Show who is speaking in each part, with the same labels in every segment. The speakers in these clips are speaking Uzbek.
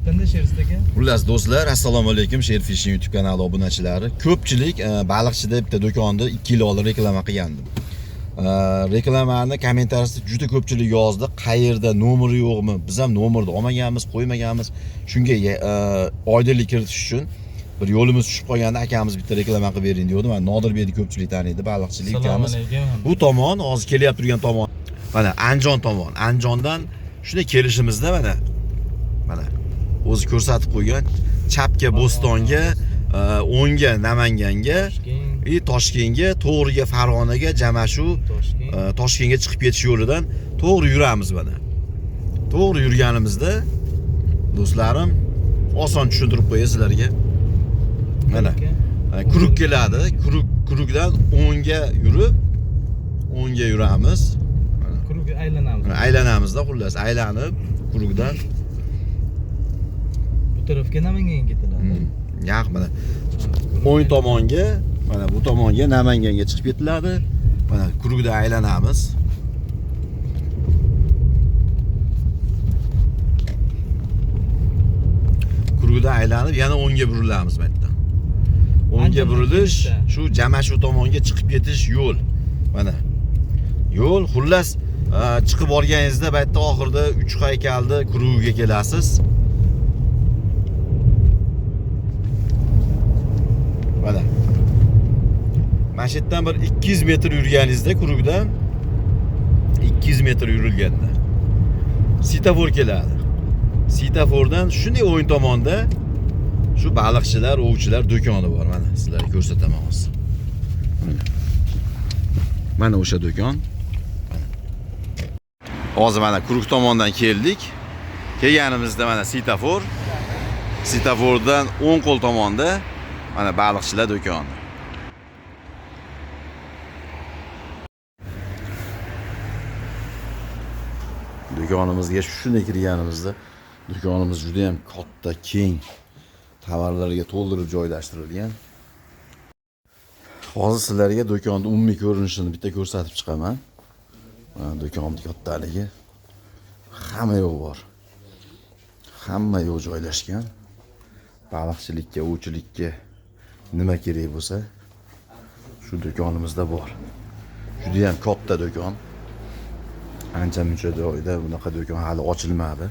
Speaker 1: qanday Sherist aka?
Speaker 2: Xullas do'stlar, assalomu alaykum. Sher Fishing YouTube kanali obunachilari. Ko'pchilik baliqchida bitta do'konda 2 yil oldin reklama qilgandim. Reklamani kommentariyada juda ko'pchilik yozdi. Qayerda, nomeri yo'qmi? Biz ham nomerni olmaganmiz, qo'ymaganmiz. Shunga oydinlik kiritish uchun bir yo'limiz tushib qolganda akamiz bitta reklama qilib bering deydi. Men Nodirbekni ko'pchilik taniydi, baliqchilik ukamiz. Bu tomon, hozir kelyapti turgan tomon. Mana Andijon tomon. Andijondan shunday kelishimizda mana o'zi ko'rsatib qo'ygan chapga Bo'stonga, o'ngga Namanganga, Toshkentga, to'g'riga Farg'onaga, Jamashu, Toshkentga chiqib ketish yo'lidan to'g'ri yuramiz mana. To'g'ri yurganimizda do'stlarim oson tushuntirib qo'yay sizlarga. Mana kuruk keladi. Kurukdan o'ngga yurib, o'ngga yuramiz.
Speaker 1: Kurukga aylanamiz.
Speaker 2: Aylanamizda, xullas, aylanib kurukdan
Speaker 1: tarafga Namanganga ketiladi.
Speaker 2: Yo'q, mana o'ng tomonga, mana bu tomonga Namanganga chiqib ketiladi. Mana kurukda aylanamiz. Kurukda aylanib yana o'ngga burilamiz bu yerda. O'ngga burilish, shu Jamashu tomonga chiqib ketish yo'l. Mana yo'l, xullas chiqib borganingizda bu yerda oxirida 3 haykalni kurugiga kelasiz. Mana. Mana shu yerdan bir 200 metr yurganingizda kurukdan 200 metr yurilganda svetofor keladi. Svetofordan shunday o'ng tomonda shu baliqchilar, ovchilar do'koni bor. Mana sizlarga ko'rsataman hozir. Mana o'sha do'kon. Hozir mana kuruk tomondan keldik. Kelganimizda mana svetofor. Svetofordan o'ng qo'l tomonda mana baliqchilar do'koni. Do'konimizga shunday kirganimizda do'konimiz juda ham katta, keng, tovarlarga to'ldirib joylashtirilgan. Hozir sizlarga do'konning umumiy ko'rinishini bitta ko'rsatib chiqaman. Mana do'konning kattaligi. Hamma yo'q bor. Hamma yo'q joylashgan. Baliqchilikka, ovchilikka nima kerak bo'lsa shu do'konimizda bor. Juda ham katta do'kon. Ancha-muncha joyda bunaqa do'kon hali ochilmadi.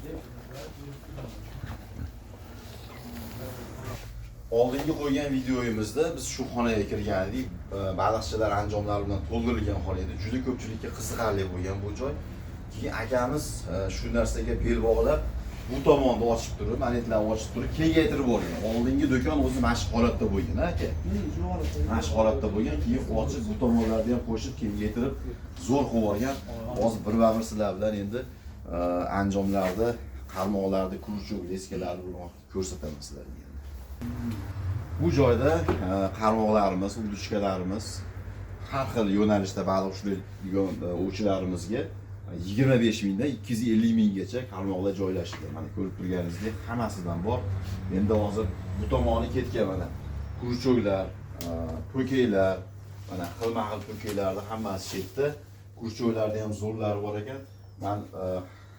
Speaker 2: Oldingi qo'ygan videoyimizda biz shu xonaga kirgandik. Baliqchilar anjomlari bilan to'ldirilgan xona edi. Juda ko'pchilikka qiziqarli bo'lgan bu joy. Keyin akamiz shu narsaga bel bog'lab bu tomonda ochib turib, manetlarni ochib turib, kengaytirib borgan. Oldingi do'kon o'zi mashq holatda bo'lgan, aka. Mashq holatda bo'lgan, keyin ochib bu tomonlarni ham qo'shib kengaytirib zo'r qilib borgan. Hozir bir-bir sizlar bilan endi anjomlarni, qarmoqlarni, kuruchuk, leskalarni bilan ko'rsataman sizlarga. Bu joyda qarmoqlarimiz, udushkalarimiz har xil yo'nalishda baliq ushlaydigan ovchilarimizga 25 mingdan 250 minggacha qarmoqlar joylashgan. Mana ko'rib turganingizdek hammasidan bor. Endi hozir bu tomoni ketgan mana kurchoklar, po'keylar, mana xilma-xil po'keylarni hammasi chetda. Kurchoklarda ham zo'rlari bor ekan. Men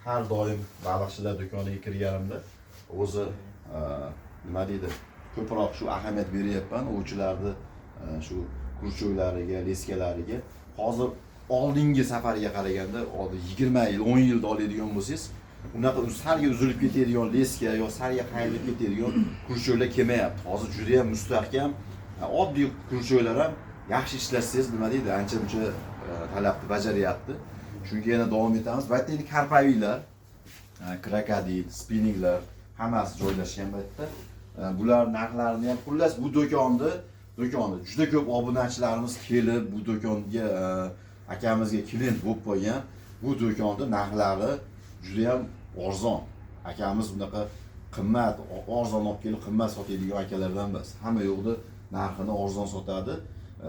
Speaker 2: har doim baliqchilar do'koniga kirganimda o'zi nima deydi, ko'proq shu ahamiyat beryapman ovchilarni shu kurchoklariga, leskalariga. Hozir oldingi safarga qaraganda, 20 yil, 10 yilda oladigan bo'lsangiz, unaqa sarga uzilib ketadigan leska yo sarga qayrilib ketadigan kurchoklar kelmayapti. Hozir juda ham mustahkam, oddiy kurchoklar ham yaxshi ishlatsangiz, nima deydi, ancha-muncha talabni bajaryapti. Shunga yana davom etamiz. Bu yerda karpaviylar, krokodil, spinninglar hammasi joylashgan bu yerda. Bular narxlarini ham, xullas bu do'konda juda ko'p obunachilarimiz kelib bu do'konga akamizga klient bo'lib qo'ygan. Bu do'konda narxlari juda ham arzon. Akamiz bunaqa qimmat, arzon olib kelib qimmat sotadigan akalardan emas. Hamma yo'qda narxini arzon sotadi.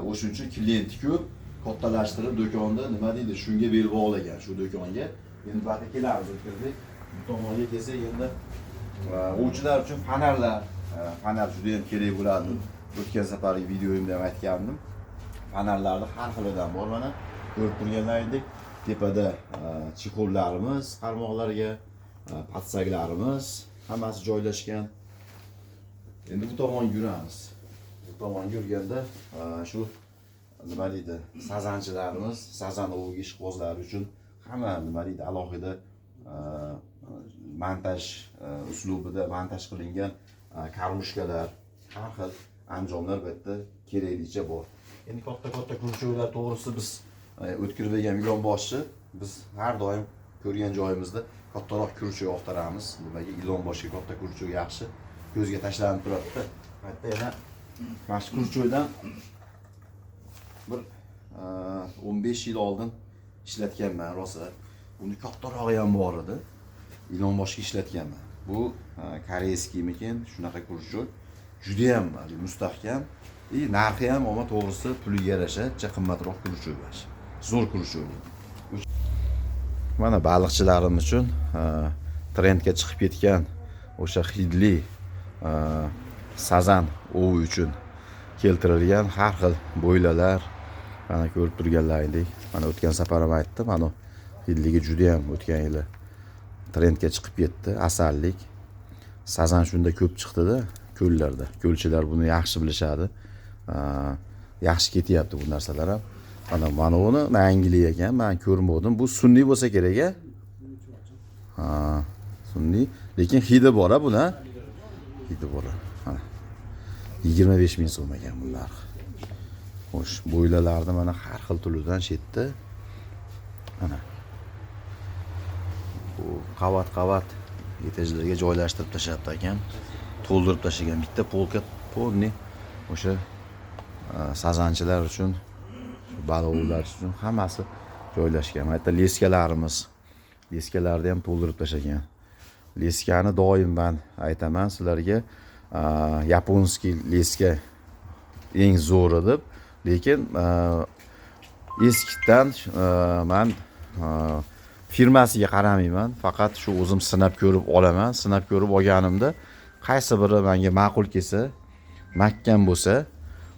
Speaker 2: O'shuning uchun klienti ko'p, kattalashtirib do'konda nima deydi, shunga bel bog'lagan shu do'konga. Endi bu yerga kelamiz, o'tkirdik. Bu tomonga kelsak endi ovchilar uchun fanarlar, fanar juda ham kerak bo'ladi. O'tgan safargi videoyimda ham aytgandim. Fanarlarni har xilidan bor mana. Ko'rib turganlaringdek tepada chexollarimiz, qarmoqlarga, patsaklarimiz, hammasi joylashgan. Endi bu tomon yuramiz. Bu tomon yurganda shu nima deydi, sazanchilarimiz, sazan oviga ishqibozlari uchun hamma nima deydi, alohida montaj uslubida montaj qilingan karmushkalar, har xil anjomlar bu yerda keraklicha bor. Endi katta kurchuklar to'g'risi biz o'tkirib olgan ilonboshni biz har doim ko'rgan joyimizda kattaroq kurchuk yoqtiramiz. Nimaga ilonboshga katta kurchuk yaxshi, ko'zga tashlanib turadi-da. Hatto yana mana shu kurchukdan bir 15 yil oldin ishlatganman rosa. Uni kattarog'i ham bor edi. Ilonboshga ishlatganman. Bu koreyskiymikin, shunaqa kurchuk. Juda ham mustahkam. Narxi ham ama to'g'risi puliga yarasha qimmatroq kurchuk. Zo'r kurchuk. Mana baliqchilarimiz uchun trendga chiqib ketgan o'sha hidli sazan ovi uchun keltirilgan har xil bo'ylalar. Mana ko'rib turganlaringdek, mana o'tgan safar ham aytdim, mana hidligi juda ham o'tgan yili trendga chiqib ketdi. Asallik sazan shunda ko'p chiqdi-da ko'llarda. Ko'lchilar buni yaxshi bilishadi. Yaxshi ketyapti bu narsalar ham. Mana uni mangli ekan, men ko'rmadim. Bu sunniy bo'lsa kerak-a? Sunniy, lekin hidi bor-a buni. Hidi bor. 25 ming so'm ekan bunlar. Xo'sh, bo'ylalarni mana har xil turidan shetdi. Mana. Bu qavat etajlarga joylashtirib tashlabdi ekan. To'ldirib tashlagan bitta polka polni o'sha sazanchilar uchun, baliqlar uchun hammasi joylashgan. Mana leskalarimiz. Leskalarni ham to'ldirib tashlagan. Leskani doim men aytaman sizlarga, yaponskiy leska eng zo'ri deb, lekin eskidan men firmasiga qaramayman, faqat shu o'zim sinab ko'rib olaman. Sinab ko'rib olganimda qaysi biri menga ma'qul kelsa, mahkam bo'lsa,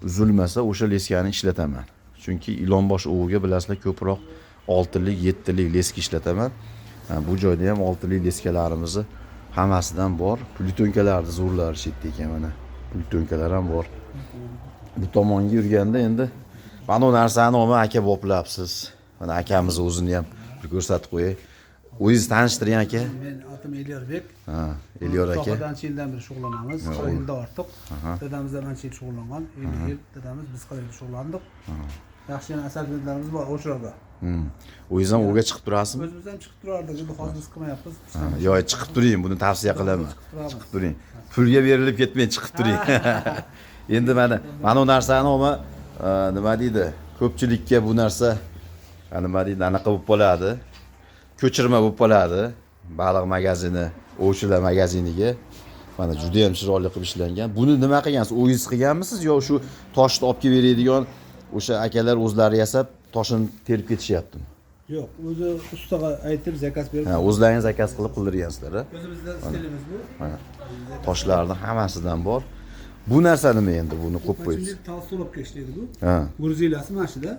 Speaker 2: uzilmasa o'sha leskani ishlataman. Chunki ilonbosh oviga bilasizlar ko'proq 6lik, 7lik leska ishlataman. Bu joyda ham 6lik leskalarimizni hammasidan bor. Plutonkalarni zo'rlari chetda ekan mana. Plutonkalar ham bor. Bu tomonga yurganda endi mana bu narsani olma aka boplabsiz. Mana akamiz o'zini ham bir ko'rsatib qo'yay. O'zingizni tanishtiring aka.
Speaker 3: Men atim Elyorbek.
Speaker 2: Elyor aka.
Speaker 3: Sohadan yildan beri shug'ullanamiz. 40 yildan ortiq. Dadamizdan ancha yil shug'ullangan. 50 yil dadamiz biz 40 yil shug'ullandik. Yaxshi asal hududlarimiz bor o'shalarda.
Speaker 2: O'zingiz ham o'ga chiqib turasizmi?
Speaker 3: O'zimiz ham chiqib turardik. Endi hozir biz qilmayapmiz.
Speaker 2: Yo'q, chiqib turing, buni tavsiya qilaman. Chiqib turing. Pulga berilib ketmay chiqib turing. Endi mana bu narsani olma nima deydi? Ko'pchilikka bu narsa nima deydi, anaqa bo'lib qoladi. Ko'chirma bo'lib qoladi. Baliq magazini, ovchilar magaziniga. Mana juda ham chiroyli qilib ishlangan. Buni nima qilgansiz? O'zingiz qilganmisiz yo shu toshni olib kelib beradigan o'sha akalar o'zlari yasab toshini terib ketishyaptimi?
Speaker 3: Yo'q, o'zi ustaga aytib zakaz berib.
Speaker 2: O'zlaringiz zakaz qilib qildirgansizlar.
Speaker 3: O'zimizda stilimiz bu.
Speaker 2: Toshlarning hammasidan bor. Bu narsa nima endi? Buni qo'yib qo'yibsiz.
Speaker 3: Talsolobga ishlaydi bu. Gurzilasi mana shuda.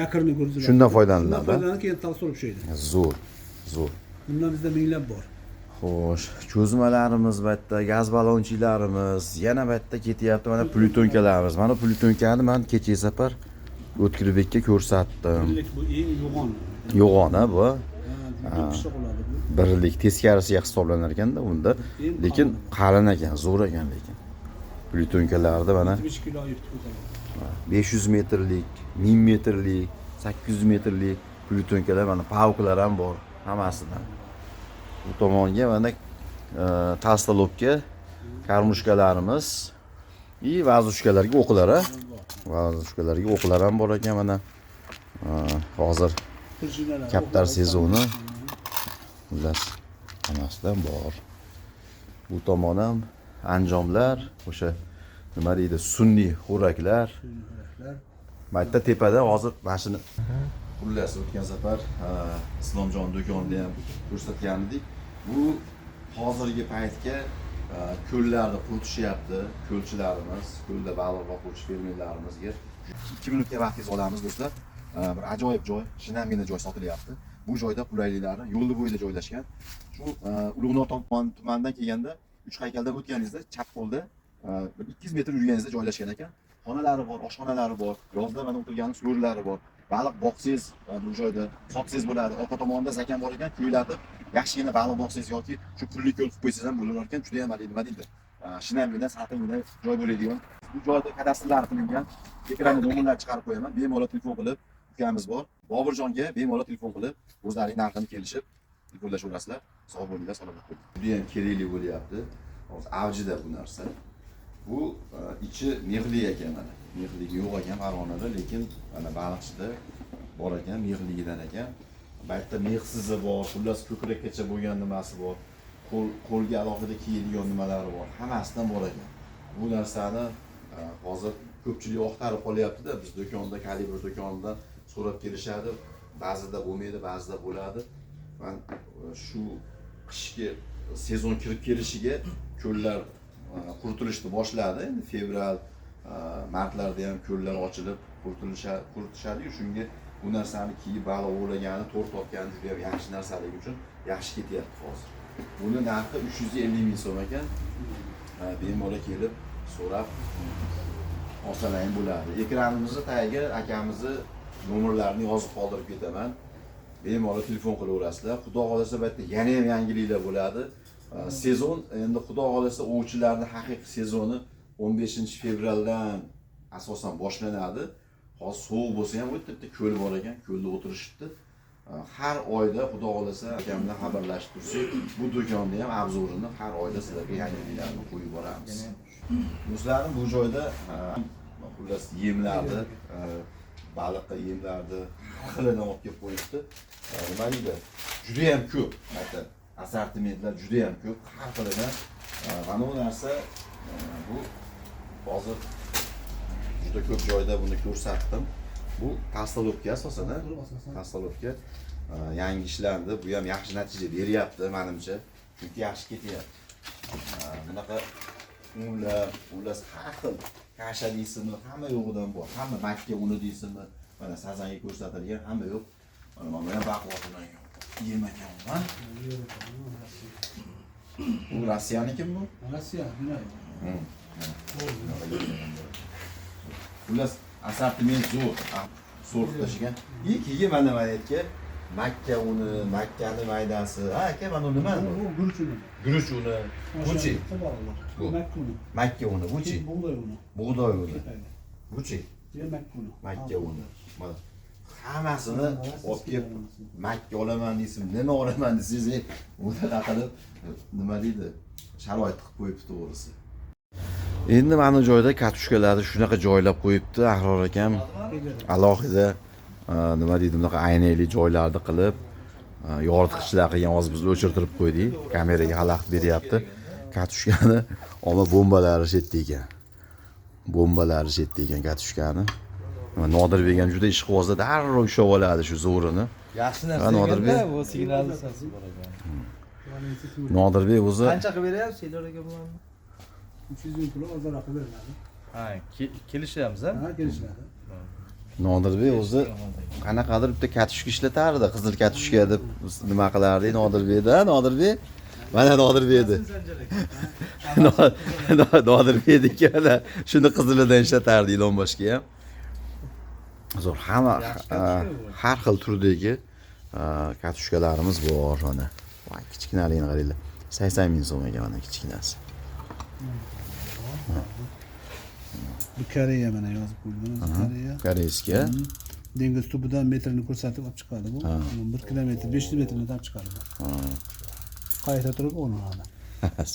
Speaker 3: Yaqinni gurzilasi.
Speaker 2: Shundan foydalaniladi.
Speaker 3: Foydalanib keyin talsolib ishlaydi.
Speaker 2: Zo'r.
Speaker 3: Bundan bizda minglab bor.
Speaker 2: Xo'sh, cho'zmalarimiz bu yerda, gaz ballonchilarimiz, yana bu yerda ketyapti mana plutonkalarimiz. Mana plutonkani men kecha safar O'tkirbekka ko'rsatdim.
Speaker 3: Bu eng yo'g'on.
Speaker 2: Yo'g'on-a bu.
Speaker 3: Bu.
Speaker 2: Birlik teskarisiga hisoblanar ekanda unda, lekin qalin ekan, zo'r ekan lekin. Plutonkalarda mana
Speaker 3: 70 kilo yurtib ko'taradi.
Speaker 2: 500 metrlik, 1000 metrlik, 800 metrlik plutonkalar, mana pauklar ham bor hammasidan. Bu tomonga mana talstolobga karmushkalarimiz, vazushkalarga o'qlar, vazushkalarga o'qlar ham bor ekan mana. Hozir kaptar sezoni. Xullas, hammasidan bor. Bu tomon ham anjomlar, o'sha nima deydi, sunniy xo'raklar. Mayda tepada hozir mana shuni xullas o'tgan safar Islomjon do'konida ham ko'rsatgan edik. Bu hozirgi paytga ko'llarni quritishyapti, ko'lchilarimiz, ko'lda baliq boquvchi fermerlarimizga 2 minutga vaqtingiz olamiz do'stlar. Bir ajoyib joy, shinamgina joy sotilyapti. bu joyda qulayliklari yo'lni bo'yida joylashgan. Shu Ulug'nor tumanidan kelganda 3 haykaldan o'tganingizda chap qo'lda bir 200 metr yurganingizda joylashgan ekan. Xonalari bor, oshxonalari bor, yozda mana o'tirgan so'rlari bor. Baliq boqsangiz bu joyda sotsangiz bo'ladi. Orqa tomonda zakan bor ekan, kuylatib yaxshigina baliq boqsangiz yoki shu pullik yo'l qilib qo'ysangiz ham bo'lar ekan, juda ham nima deydi. Shinamgina, salqingina joy bo'ladigan. Bu joyda kadastrlar qilingan. Ekranda nomerlar chiqarib qo'yaman. Bemalol telefon qilib, ukamiz bor. Boburjonga bemalol telefon qilib, o'zlarining narxini kelishib telefonlashaverasizlar. Sog' bo'linglar, salomat bo'ling. Juda ham kerakli bo'lyapti. Hozir avjida bu narsa. Bu ichi mexli ekan mana. Mexligi yo'q ekan Farg'onada, lekin mana baliqchida bor ekan, mexligidan ekan. Bu yerda mexsizi bor, xullas ko'krakgacha bo'lgan nimasi bor. Qo'lga alohida kiyadigan nimalari bor. Hammasidan bor ekan. Bu narsani hozir ko'pchilik oqtarib qolyapti-da, biz do'konda, kalibr do'konidan so'rab kelishadi. Ba'zida bo'lmaydi, ba'zida bo'ladi. Men shu qishki sezon kirib kelishiga ko'llar quritilishni boshladi. Endi fevral, martlarda ham ko'llar ochilib quritishadi. Shunga bu narsani kiyib baliq ovlagani, to'r topgani juda ham yaxshi narsaligi uchun yaxshi ketyapti hozir. Buni narxi 350 ming so'm ekan. Bemalol kelib so'rab olsalar bo'ladi. Ekranimizni tagiga akamizni nomerlarini yozib qoldirib ketaman. Bemalol telefon qilaverasizlar. Xudo xolasa bu yerda yana ham yangiliklar bo'ladi. Sezon endi xudo xolasa ovchilarning haqiqiy sezoni 15 fevraldan asosan boshlanadi. Hozir sovuq bo'lsa ham o'tda ko'l bor ekan, ko'lda o'tirishibdi. Har oyda xudo xolasa akamdan xabarlashib tursak, bu do'konni ham obzorini har oyda sizlarga yangiliklarni qo'yib boramiz. Do'stlarim, bu joyda xullas yemlarni, baliqqa yemlarni xilidan olib kelib qo'yibdi. Nima deydi? Juda ham ko'p. Aytadi, assortimentlar juda ham ko'p. Har xilidan mana bu narsa bu hozir juda ko'p joyda buni ko'rsatdim. Bu tastolovka asosan, tastolovka yangi ishlandi. Bu ham yaxshi natija beryapti menimcha. Chunki yaxshi ketyapti. Bunaqa unlar har xil kasha deysizmi, hamma yo'g'idan bor. Hamma makka uni deysizmi, mana sazanga ko'rsatilgan hamma yo'q. Mana ham baquvvatdan yem ekan, ha? Bu Rossiyanikimi bu?
Speaker 3: Rossiya, bilmayman.
Speaker 2: Xullas assortiment zo'r. So'rib tashigan. Keyin mana mayetga makka uni, makkani maydasi. Ha, aka, mana u nima?
Speaker 3: Bu guruch uni.
Speaker 2: Guruch uni. Buchi.
Speaker 3: Bu makka uni.
Speaker 2: Makka uni, buchi.
Speaker 3: Bug'doy uni.
Speaker 2: Bug'doy uni. Buchi.
Speaker 3: Makka uni.
Speaker 2: Makka uni. Mana hammasini olib kelib makka olaman deysizmi, nima olaman desangiz, unaqa qilib nima deydi? Sharoit qilib qo'yibdi to'g'risi. Endi mana bu joyda katushkalarni shunaqa joylab qo'yibdi Ahror akam. Alohida nima deydi, bunaqa aynali joylarni qilib, yoritqichlar qilgan, hozir biz o'chirtirib qo'ydik. Kameraga xalaqit beryapti. Katushkani omma bombalari shetda ekan. Bombalari shetda ekan katushkani. Nodirbek ham juda ishqibozda, darrov ushlab oladi shu zo'rini.
Speaker 1: Yaxshi narsa bu signalni sasi bor ekan.
Speaker 2: Nodirbek o'zi
Speaker 1: qancha qilib beryapsiz sizlarga bularni?
Speaker 3: 300 ming pul ozroq qilib beriladi.
Speaker 1: Ha, kelishyapmiz, ha?
Speaker 3: Ha, kelishiladi.
Speaker 2: Nodirbek o'zi qanaqadir bitta katushka ishlatardi, qizil katushka deb nima qilardi Nodirbekda, Nodirbek. Mana Nodirbekdi. Nodirbekniki mana shuni qizilidan ishlatardi ilonboshga ham. Zo'r, hamma har xil turdagi katushkalarimiz bor mana. Voy, kichkinaligini qaranglar. 80 ming so'm ekan mana kichkinasi.
Speaker 3: Bu Koreya mana yozib qo'yilgan, Koreya.
Speaker 2: Koreyska.
Speaker 3: Dengiz tubidan metrini ko'rsatib olib chiqadi bu. 1 kilometr, 500 metrdan olib chiqadi bu. Qayta turib o'rnadi.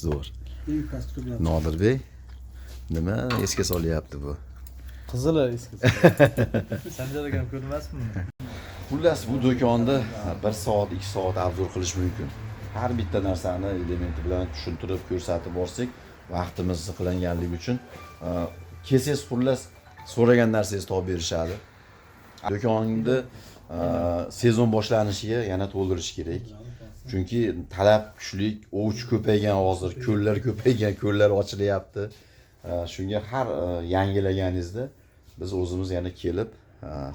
Speaker 2: Zo'r.
Speaker 3: Eng past tublar.
Speaker 2: Nodirbek nima esga solyapti bu?
Speaker 1: Qizili eski. Sanjar akam ko'rmasmi?
Speaker 2: Xullas bu do'konda 1 soat, 2 soat obzor qilish mumkin. Har bitta narsani elementi bilan tushuntirib ko'rsatib borsak, vaqtimiz saqlanganligi uchun kelsangiz xullas so'ragan narsangizni topib berishadi. Do'konni sezon boshlanishiga yana to'ldirish kerak. Chunki talab kuchli, ovchi ko'paygan hozir, ko'llar ko'paygan, ko'llar ochilyapti. Shunga har yangilaganingizda biz o'zimiz yana kelib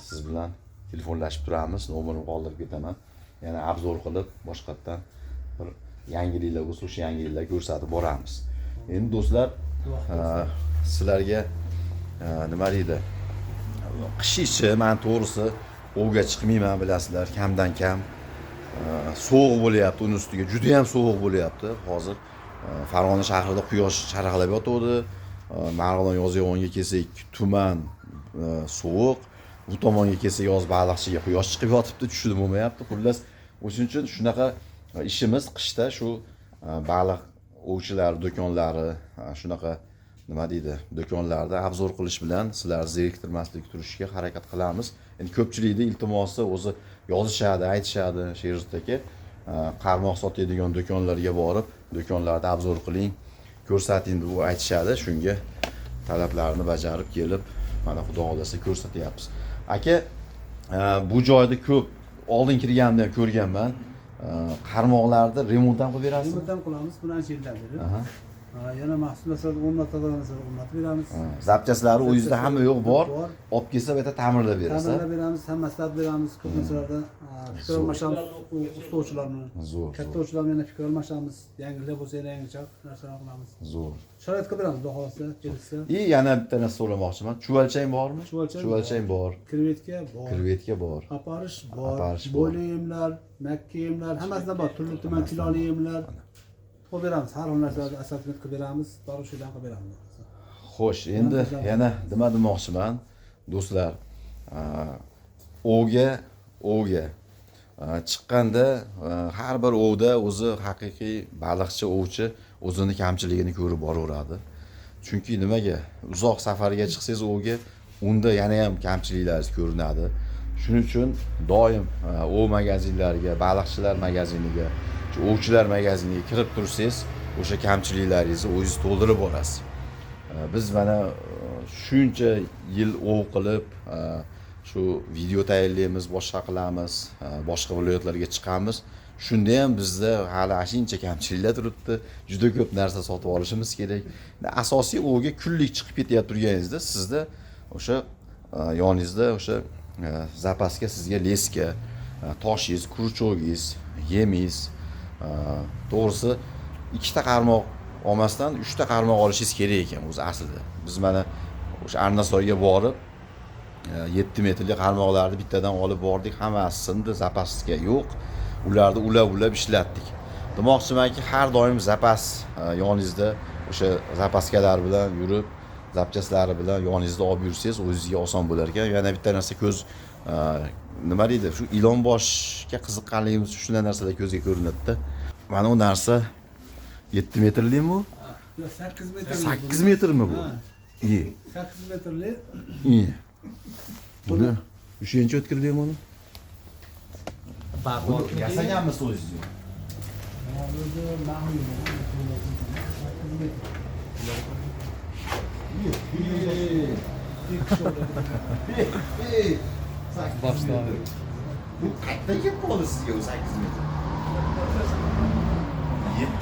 Speaker 2: siz bilan telefonlashib turamiz, nomerni qoldirib ketaman. yana obzor qilib boshqatdan bir yangiliklar bo'lsa o'sha yangiliklarni ko'rsatib boramiz. Endi do'stlar, sizlarga nima deydi? Qish ichi men to'g'risi ovga chiqmayman, bilasizlar, kamdan kam. Sovuq bo'lyapti, uning ustiga juda ham sovuq bo'lyapti. Hozir Farg'ona shahrida quyosh charaqlab yotadi. Marg'ilon yozyovonga kelsak tuman, sovuq. Bu tomonga kelsak yoz Baliqchiga quyosh chiqib yotibdi, tushib bo'lmayapti. Xullas, o'shuning uchun shunaqa ishimiz qishda shu baliq ovchilar do'konlari, shunaqa nima deydi, do'konlarda obzor qilish bilan sizlarni zeriktirmaslik turishga harakat qilamiz. Endi ko'pchilikning iltimosi o'zi yozishadi, aytishadi, Sherzod aka, qarmoq sotadigan do'konlarga borib, do'konlarda obzor qiling, ko'rsating deb aytishadi. Shunga talablarni bajarib kelib, mana xudo xolasa ko'rsatyapmiz. Aka, bu joyda ko'p oldin kirganimda ham ko'rganman. Qarmoqlarda remont ham qilib berasiz?
Speaker 3: Remont ham qilamiz, buni ancha yildan beri. Yana maxsus masalan o'rnatib beramiz.
Speaker 2: Zapchaslari o'zida hamma yo'q bor. Olib kelsa bu yerda ta'mirlab berasiz.
Speaker 3: Ta'mirlab beramiz, ham maslahat beramiz. Ko'p narsalarda fikr almashamiz, ustochilarni.
Speaker 2: Zo'r.
Speaker 3: Katta ustochilar bilan fikr almashamiz. Yangilik bo'lsa yana yangicha narsalar qilamiz.
Speaker 2: Zo'r.
Speaker 3: Sharoitga beramiz, xudo xolasa, kelsa.
Speaker 2: Yana bitta narsa so'ramoqchiman. Chuvalchang bormi?
Speaker 3: Chuvalchang
Speaker 2: bor.
Speaker 3: Krevetka bor.
Speaker 2: Krevetka bor.
Speaker 3: Aparish bor. Bo'yli yemlar, makka yemlar, hammasidan bor. Turli tuman kiloli yemlar. Qo'yib beramiz, har xil narsalarni assortiment qilib beramiz, dorushidan qilib beramiz.
Speaker 2: Xo'sh, endi yana nima demoqchiman, do'stlar. Ovga chiqqanda har bir ovda o'zi haqiqiy baliqchi, ovchi o'zini kamchiligini ko'rib boraveradi. Chunki nimaga? Uzoq safarga chiqsangiz ovga, unda yana ham kamchiliklaringiz ko'rinadi. Shuning uchun doim ov magazinlariga, baliqchilar magaziniga, ovchilar magaziniga kirib tursangiz, o'sha kamchiliklaringizni o'zingiz to'ldirib borasiz. Biz mana shuncha yil ov qilib, shu video tayyorlaymiz, boshqa qilamiz, boshqa viloyatlarga chiqamiz. Shunda ham bizda hali ashincha kamchiliklar turibdi. Juda ko'p narsa sotib olishimiz kerak. Asosiy ovga kunlik chiqib ketib turganingizda, sizda o'sha yoningizda o'sha zapaska sizga leska, toshingiz, kurchogingiz, yemingiz, to'g'risi ikkita qarmoq olmasdan 3 ta qarmoq olishingiz kerak ekan o'zi aslida. Biz mana o'sha Arnasoyga borib 7 metrli qarmoqlarni bittadan olib bordik, hammasi sindi, zapaska yo'q. Ularni ulab ishlatdik. Demoqchimanki, har doim zapas yoningizda o'sha zapaskalar bilan yurib, zapchaslari bilan yoningizda olib yursangiz, o'zingizga oson bo'lar ekan. Yana bitta narsa ko'z nima deydi? Shu ilon boshga qiziqqanligimiz shunday narsalar ko'zga ko'rinadi-da. Mana bu narsa 7 metrlimi bu?
Speaker 3: 8 metr.
Speaker 2: 8 metrmi bu? İyi.
Speaker 3: 8 metrli.
Speaker 2: İyi. Buni uchinchi o'tkirlaymi uni? Yasaganmisiz o'zingiz?
Speaker 1: Başlayalım.
Speaker 2: Bu qayerdan kelib qoldi sizga bu 8 metr?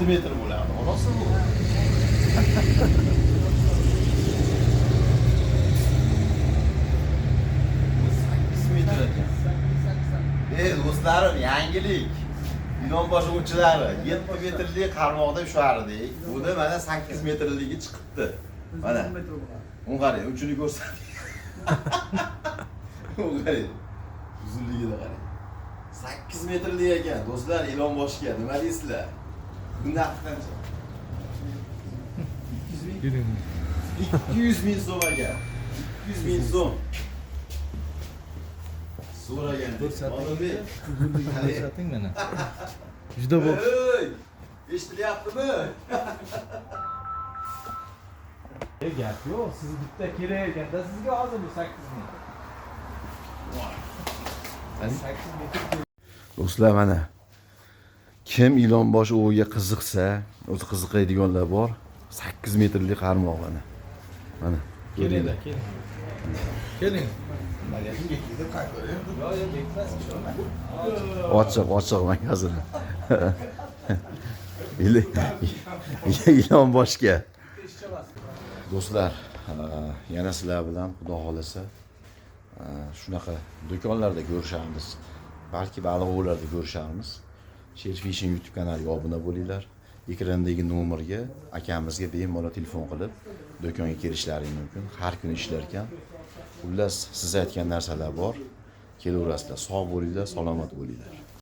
Speaker 2: 7 metr bo'ladi. Onasi bu. 8 metr ekan. Do'stlarim, yangilik. Ilon bosh o'quvchilari 7 metrli qarmoqda ushardik. Buni mana 8 metrligi chiqibdi. Mana. Uni qarang, uchini ko'rsating. Uni qarang. Uzunligini qarang. 8 metrli ekan. Do'stlar, ilon boshga nima deysizlar? Bunda qancha? 200 ming so'm ekan. 200 ming so'm. So'ragan.
Speaker 1: Ko'rsating mana. Juda bo'p.
Speaker 2: Eshitilyaptimi?
Speaker 1: Gap yo'q, siz bitta kerak ekanda sizga hozir bu 8 metr. 8 metr.
Speaker 2: Do'stlar, mana kim ilon bosh o'g'iga qiziqsa, o'zi qiziqadiganlar bor. 8 metrli qarmoq mana. Mana.
Speaker 1: Kelinglar, keling. Keling. Magazinga kelib qaytaring. Yo'q, bekmas inshaalloh.
Speaker 2: Ochiq magazin. Ilon boshga. Do'stlar, yana sizlar bilan xudo xolasa shunaqa do'konlarda ko'rishamiz. balki baliqovlarda ko'risharmiz. Sherif Fishing YouTube kanaliga obuna bo'linglar. Ekrandagi nomerga akamizga bemalol telefon qilib do'konga kelishlaring mumkin. Har kuni ishlar ekan. Xullas, siz aytgan narsalar bor. Kelaverasizlar. Sog' bo'linglar, salomat bo'linglar.